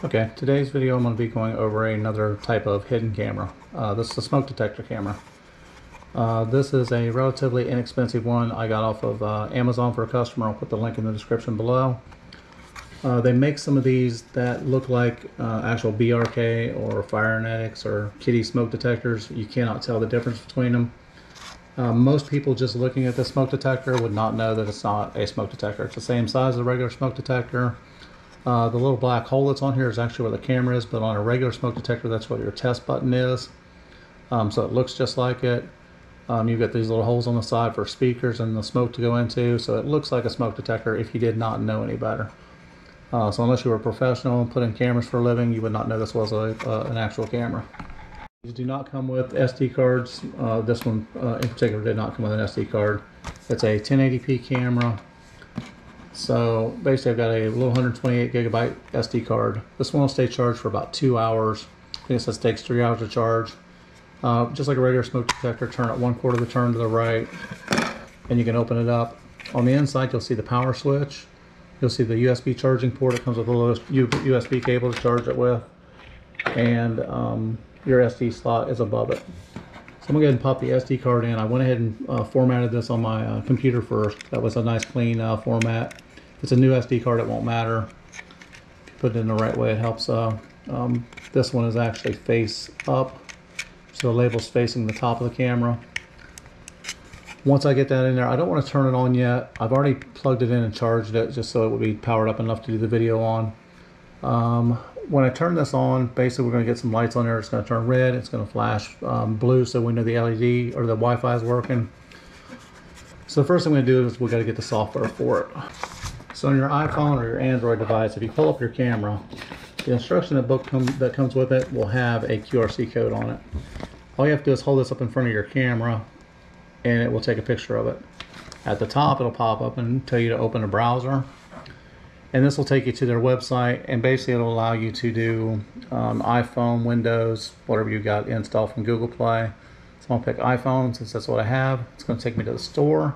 Okay, today's video I'm going to be going over another type of hidden camera. This is a smoke detector camera. This is a relatively inexpensive one I got off of Amazon for a customer. I'll put the link in the description below. They make some of these that look like actual BRK or Firenetics or Kitty smoke detectors. You cannot tell the difference between them. Most people just looking at the smoke detector would not know that it's not a smoke detector. It's the same size as a regular smoke detector. The little black hole that's on here is actually where the camera is, but on a regular smoke detector, that's what your test button is. So it looks just like it. You've got these little holes on the side for speakers and the smoke to go into, so it looks like a smoke detector if you did not know any better. So unless you were a professional and put in cameras for a living, you would not know this was an actual camera. These do not come with SD cards. This one in particular did not come with an SD card. It's a 1080p camera. So basically I've got a little 128 gigabyte SD card. This one will stay charged for about 2 hours. I think it says it takes 3 hours to charge. Just like a regular smoke detector, turn it 1/4 of the turn to the right and you can open it up. On the inside you'll see the power switch. You'll see the USB charging port. It comes with a little USB cable to charge it with. And your SD slot is above it. So I'm going to go ahead and pop the SD card in. I went ahead and formatted this on my computer first. That was a nice clean format. If it's a new SD card, it won't matter. If you put it in the right way, it helps. This one is actually face up, so the label's facing the top of the camera. Once I get that in there, I don't want to turn it on yet. I've already plugged it in and charged it just so it would be powered up enough to do the video on. When I turn this on, basically we're going to get some lights on there. It's going to turn red, it's going to flash blue so we know the LED or the Wi-Fi is working. So the first thing we're going to do is we've got to get the software for it. So on your iPhone or your Android device, if you pull up your camera, the instruction book that comes with it will have a QRC code on it. All you have to do is hold this up in front of your camera and it will take a picture of it. At the top it'll pop up and tell you to open a browser. And this will take you to their website, and basically it'll allow you to do iPhone, Windows, whatever you got installed from Google Play. So I'm going to pick iPhone since that's what I have. It's going to take me to the store.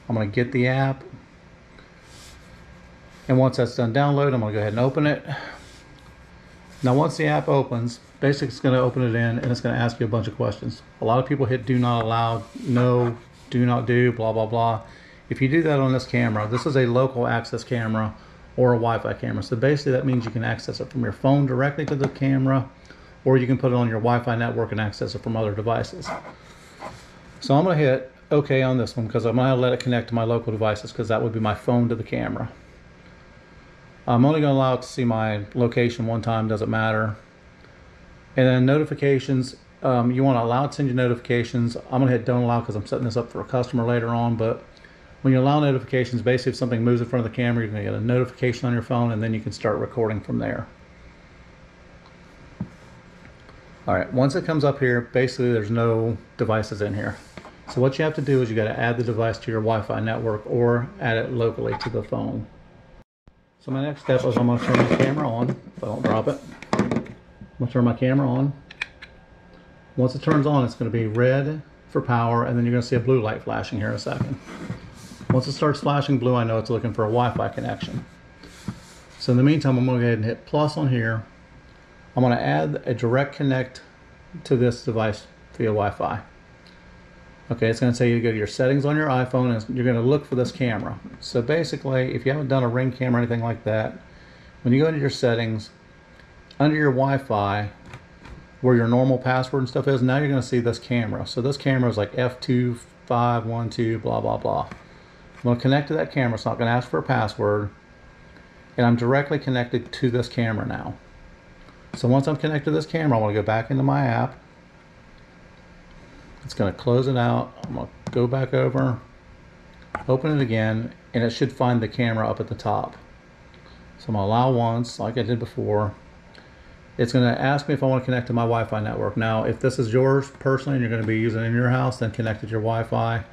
I'm going to get the app. And once that's done download, I'm going to go ahead and open it. Now once the app opens, basically it's going to open it in and it's going to ask you a bunch of questions. A lot of people hit do not allow, no, do not do, blah, blah, blah. If you do that on this camera, this is a local access camera or a Wi-Fi camera. So basically that means you can access it from your phone directly to the camera, or you can put it on your Wi-Fi network and access it from other devices. So I'm going to hit OK on this one because I'm going to let it connect to my local devices because that would be my phone to the camera. I'm only going to allow it to see my location one time, doesn't matter. And then notifications, you want to allow it to send you notifications. I'm going to hit don't allow because I'm setting this up for a customer later on, but when you allow notifications, basically if something moves in front of the camera, you're going to get a notification on your phone and then you can start recording from there. Alright, once it comes up here, basically there's no devices in here. So what you have to do is you got to add the device to your Wi-Fi network or add it locally to the phone. So my next step is I'm going to turn my camera on, if I don't drop it. I'm going to turn my camera on. Once it turns on, it's going to be red for power, and then you're going to see a blue light flashing here in a second. Once it starts flashing blue, I know it's looking for a Wi-Fi connection. So in the meantime, I'm going to go ahead and hit plus on here. I'm going to add a direct connect to this device via Wi-Fi. Okay, it's going to tell you to go to your settings on your iPhone and you're going to look for this camera. So basically, if you haven't done a Ring camera or anything like that, when you go into your settings, under your Wi-Fi, where your normal password and stuff is, now you're going to see this camera. So this camera is like F2512 blah blah blah. I'm going to connect to that camera. It's not going to ask for a password, and I'm directly connected to this camera now. So once I'm connected to this camera, I want to go back into my app. It's going to close it out. I'm going to go back over, open it again, and it should find the camera up at the top. So I'm going to allow once, like I did before. It's going to ask me if I want to connect to my Wi-Fi network. Now, if this is yours personally and you're going to be using it in your house, then connect it to your Wi-Fi.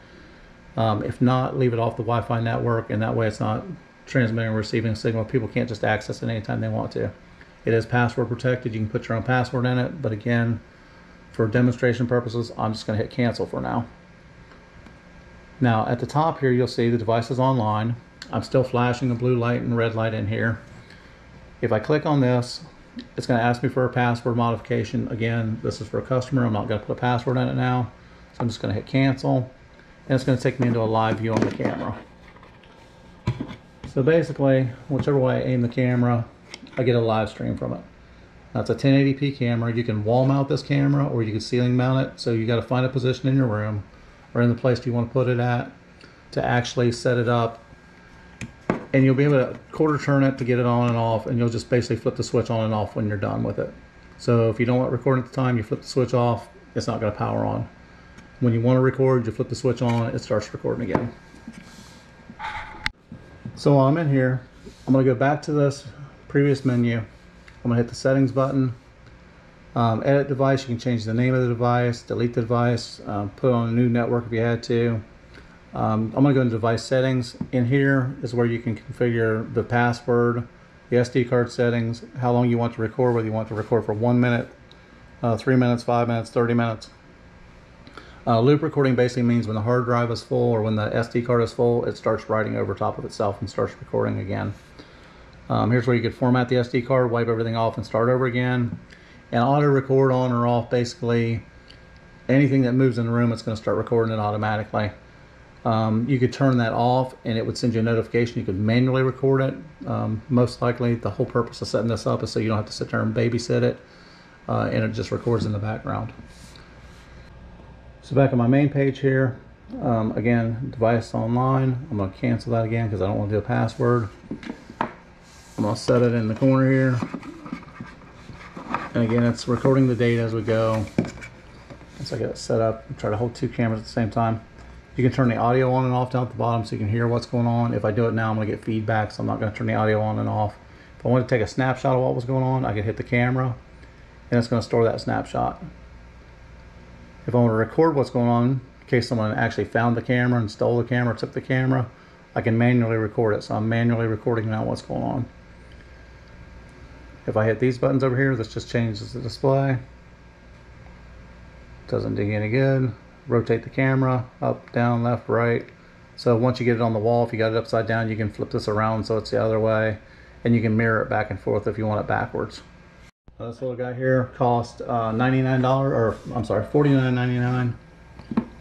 If not, leave it off the Wi-Fi network, and that way it's not transmitting or receiving a signal. People can't just access it anytime they want to. It is password protected. You can put your own password in it, but again, for demonstration purposes, I'm just going to hit cancel for now. Now, at the top here, you'll see the device is online. I'm still flashing a blue light and red light in here. If I click on this, it's going to ask me for a password modification. Again, this is for a customer. I'm not going to put a password in it now. So I'm just going to hit cancel. And it's going to take me into a live view on the camera. So basically, whichever way I aim the camera, I get a live stream from it. That's a 1080p camera. You can wall mount this camera or you can ceiling mount it. So you got to find a position in your room or in the place you want to put it at to actually set it up. And you'll be able to quarter turn it to get it on and off, and you'll just basically flip the switch on and off when you're done with it. So if you don't want recording at the time, you flip the switch off, it's not going to power on. When you want to record, you flip the switch on, it starts recording again. So while I'm in here, I'm going to go back to this previous menu. I'm going to hit the settings button. Edit device, you can change the name of the device, delete the device, put it on a new network if you had to. I'm going to go into device settings. In here is where you can configure the password, the SD card settings, how long you want to record, whether you want to record for 1 minute, 3 minutes, 5 minutes, 30 minutes. Loop recording basically means when the hard drive is full or when the SD card is full, it starts writing over top of itself and starts recording again. Here's where you could format the SD card, wipe everything off and start over again. And auto record on or off, basically anything that moves in the room, it's going to start recording it automatically. You could turn that off and it would send you a notification. You could manually record it. Most likely the whole purpose of setting this up is so you don't have to sit there and babysit it, and it just records in the background. So back on my main page here, again, device online. I'm going to cancel that again because I don't want to do a password. I'm going to set it in the corner here. And again, it's recording the data as we go. Once I get it set up, try to hold two cameras at the same time. You can turn the audio on and off down at the bottom so you can hear what's going on. If I do it now, I'm going to get feedback, so I'm not going to turn the audio on and off. If I want to take a snapshot of what was going on, I can hit the camera, and it's going to store that snapshot. If I want to record what's going on, in case someone actually found the camera and stole the camera, took the camera, I can manually record it. So I'm manually recording now what's going on. If I hit these buttons over here, this just changes the display. Doesn't do any good. Rotate the camera up, down, left, right. So once you get it on the wall, if you got it upside down, you can flip this around so it's the other way, and you can mirror it back and forth if you want it backwards. This little guy here cost $99, or I'm sorry, $49.99.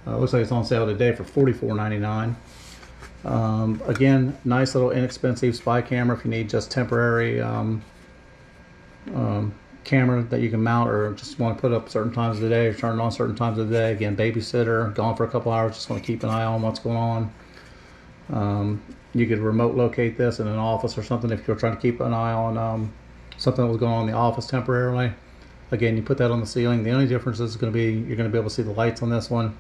Looks like it's on sale today for $44.99. Again, nice little inexpensive spy camera if you need just temporary camera that you can mount or just want to put up certain times of the day or turn it on certain times of the day. Again, babysitter, gone for a couple hours, just want to keep an eye on what's going on. You could remote locate this in an office or something if you're trying to keep an eye on something that was going on in the office temporarily. Again, you put that on the ceiling. The only difference is going to be you're going to be able to see the lights on this one.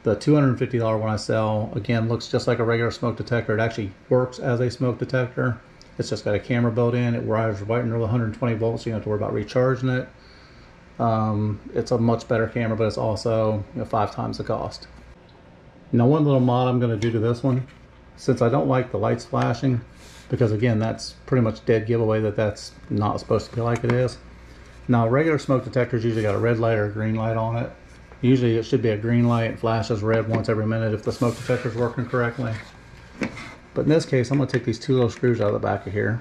The $250 one I sell, again, looks just like a regular smoke detector. It actually works as a smoke detector. It's just got a camera built in. It wires right under the 120 volts, so you don't have to worry about recharging it. It's a much better camera, but it's also 5 times the cost. Now, one little mod I'm going to do to this one, since I don't like the lights flashing, because again, that's pretty much dead giveaway that that's not supposed to be like it is. Now, regular smoke detectors usually got a red light or a green light on it. Usually it should be a green light. It flashes red once every minute if the smoke detector is working correctly. But in this case, I'm going to take these 2 little screws out of the back of here.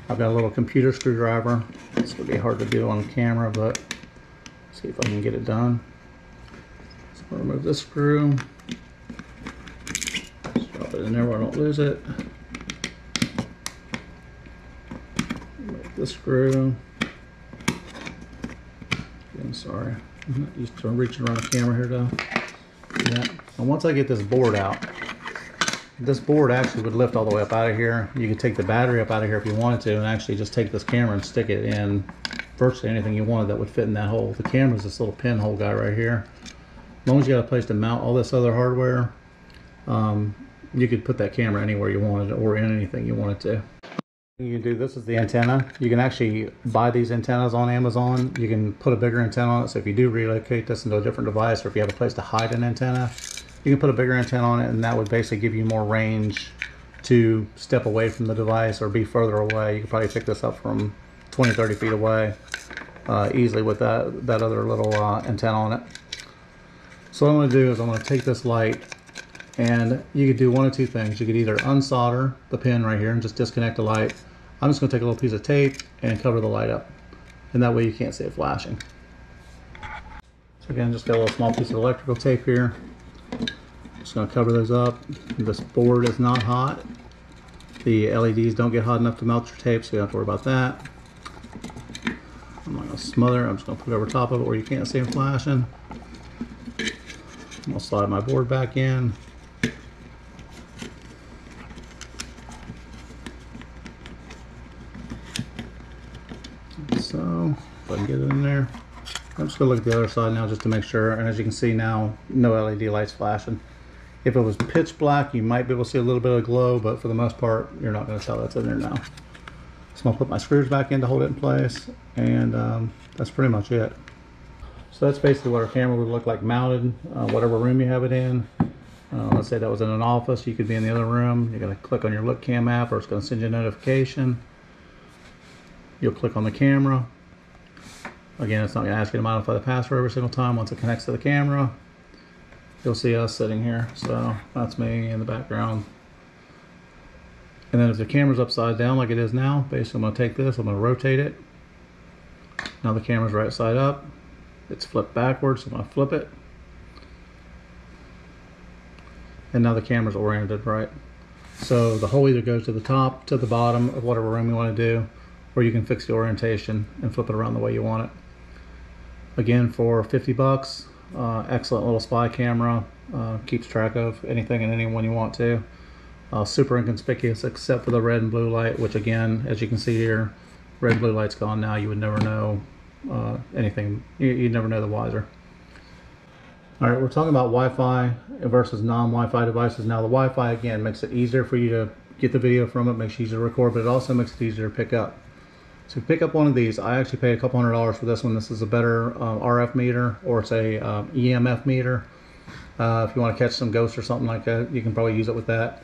I've got a little computer screwdriver. It's going to be hard to do on camera, but see if I can get it done. So I'll remove this screw. Just drop it in there where I don't lose it. Remove this screw. I'm sorry. I'm not used to reaching around the camera here though. Yeah. And once I get this board out, this board actually would lift all the way up out of here. You could take the battery up out of here if you wanted to and actually just take this camera and stick it in virtually anything you wanted that would fit in that hole. The camera's this little pinhole guy right here. As long as you got a place to mount all this other hardware, you could put that camera anywhere you wanted or in anything you wanted to. You can do this is the antenna. You can actually buy these antennas on Amazon. You can put a bigger antenna on it, so if you do relocate this into a different device or if you have a place to hide an antenna, you can put a bigger antenna on it, and that would basically give you more range to step away from the device or be further away. You could probably pick this up from 20, 30 feet away easily with that other little antenna on it. So what I'm going to do is I'm going to take this light, and you could do one of two things. You could either unsolder the pin right here and just disconnect the light. I'm just going to take a little piece of tape and cover the light up, and that way you can't see it flashing. So again, just got a little small piece of electrical tape here. Just going to cover those up. This board is not hot. The LEDs don't get hot enough to melt your tape, so you don't have to worry about that. I'm not going to smother. I'm just going to put it over top of it where you can't see them flashing. I'm going to slide my board back in. So, if I can get it in there. I'm just going to look at the other side now just to make sure, and as you can see now, no LED lights flashing. If it was pitch black, you might be able to see a little bit of glow, but for the most part, you're not going to tell that's in there now. So I'm going to put my screws back in to hold it in place, and that's pretty much it. So that's basically what our camera would look like mounted, whatever room you have it in. Let's say that was in an office, you could be in the other room. You're going to click on your Look Cam app, or it's going to send you a notification. You'll click on the camera. Again, it's not going to ask you to modify the password every single time. Once it connects to the camera, you'll see us sitting here. So that's me in the background. And then if the camera's upside down like it is now, basically I'm going to take this, I'm going to rotate it. Now the camera's right side up. It's flipped backwards, so I'm going to flip it. And now the camera's oriented right. So the hole either goes to the top, to the bottom of whatever room you want to do, or you can fix the orientation and flip it around the way you want it. Again, for 50 bucks, excellent little spy camera, keeps track of anything and anyone you want to. Super inconspicuous except for the red and blue light, which again, as you can see here, red and blue light's gone now. You would never know anything. You'd never know the wiser. Alright, we're talking about Wi-Fi versus non-Wi-Fi devices. Now the Wi-Fi again makes it easier for you to get the video from it, makes it easier to record, but it also makes it easier to pick up. So pick up one of these. I actually paid a couple $100s for this one. This is a better RF meter, or it's a EMF meter. If you want to catch some ghosts or something like that, you can probably use it with that.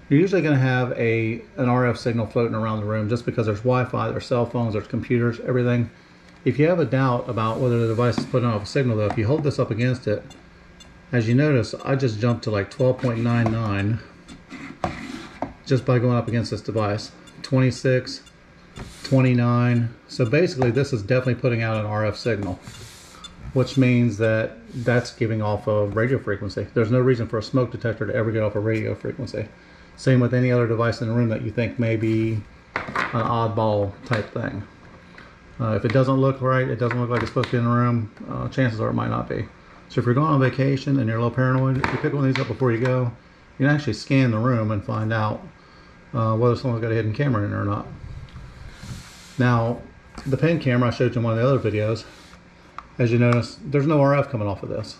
You're usually going to have an RF signal floating around the room just because there's Wi-Fi, there's cell phones, there's computers, everything. If you have a doubt about whether the device is putting off a signal though, if you hold this up against it, as you notice, I just jumped to like 12.99 just by going up against this device. 26, 29. So basically this is definitely putting out an RF signal, which means that that's giving off a radio frequency. There's no reason for a smoke detector to ever get off a radio frequency. Same with any other device in the room that you think may be an oddball type thing. If it doesn't look right, it doesn't look like it's supposed to be in the room, chances are it might not be. So if you're going on vacation and you're a little paranoid, if you pick one of these up before you go, you can actually scan the room and find out whether someone's got a hidden camera in there or not. Now, the pen camera I showed you in one of the other videos, as you notice, there's no RF coming off of this.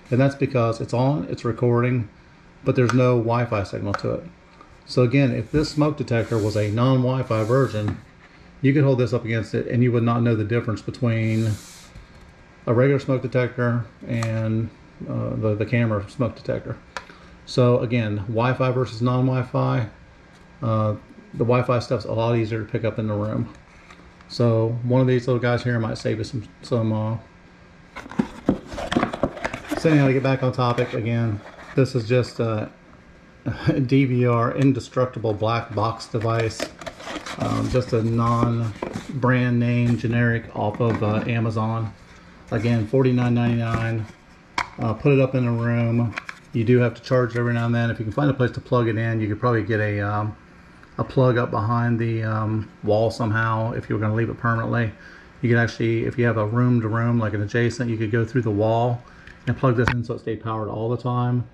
And that's because it's on, it's recording, but there's no Wi-Fi signal to it. So again, if this smoke detector was a non-Wi-Fi version, you could hold this up against it and you would not know the difference between a regular smoke detector and the camera smoke detector. So again, Wi-Fi versus non-Wi-Fi, the Wi-Fi stuff's a lot easier to pick up in the room. So one of these little guys here might save you some so anyhow, to get back on topic again, this is just a DVR indestructible black box device, just a non-brand name generic off of Amazon. Again, $49.99. Put it up in a room. You do have to charge it every now and then. If you can find a place to plug it in, you could probably get a plug up behind the wall somehow. If you were going to leave it permanently, you could actually, if you have a room to room like an adjacent, you could go through the wall and plug this in so it stays powered all the time.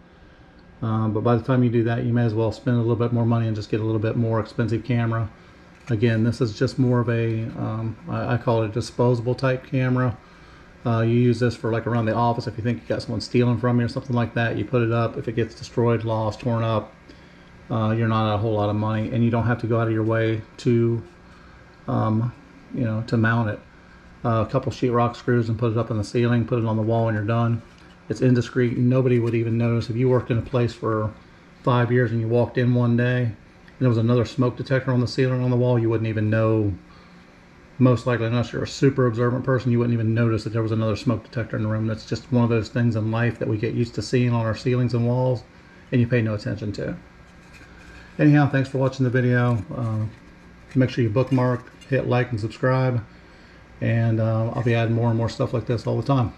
But by the time you do that, you may as well spend a little bit more money and just get a little bit more expensive camera. Again, this is just more of a I call it a disposable type camera. You use this for like around the office if you think you got someone stealing from you or something like that. You put it up. If it gets destroyed, lost, torn up, you're not out a whole lot of money, and you don't have to go out of your way to to mount it. A couple sheetrock screws and put it up in the ceiling, put it on the wall, and you're done. It's indiscreet. Nobody would even notice. If you worked in a place for 5 years and you walked in one day and there was another smoke detector on the ceiling on the wall, you wouldn't even know. Most likely, unless you're a super observant person, you wouldn't even notice that there was another smoke detector in the room. That's just one of those things in life that we get used to seeing on our ceilings and walls, and you pay no attention to. Anyhow, thanks for watching the video. Make sure you bookmark, hit like and subscribe, and I'll be adding more and more stuff like this all the time.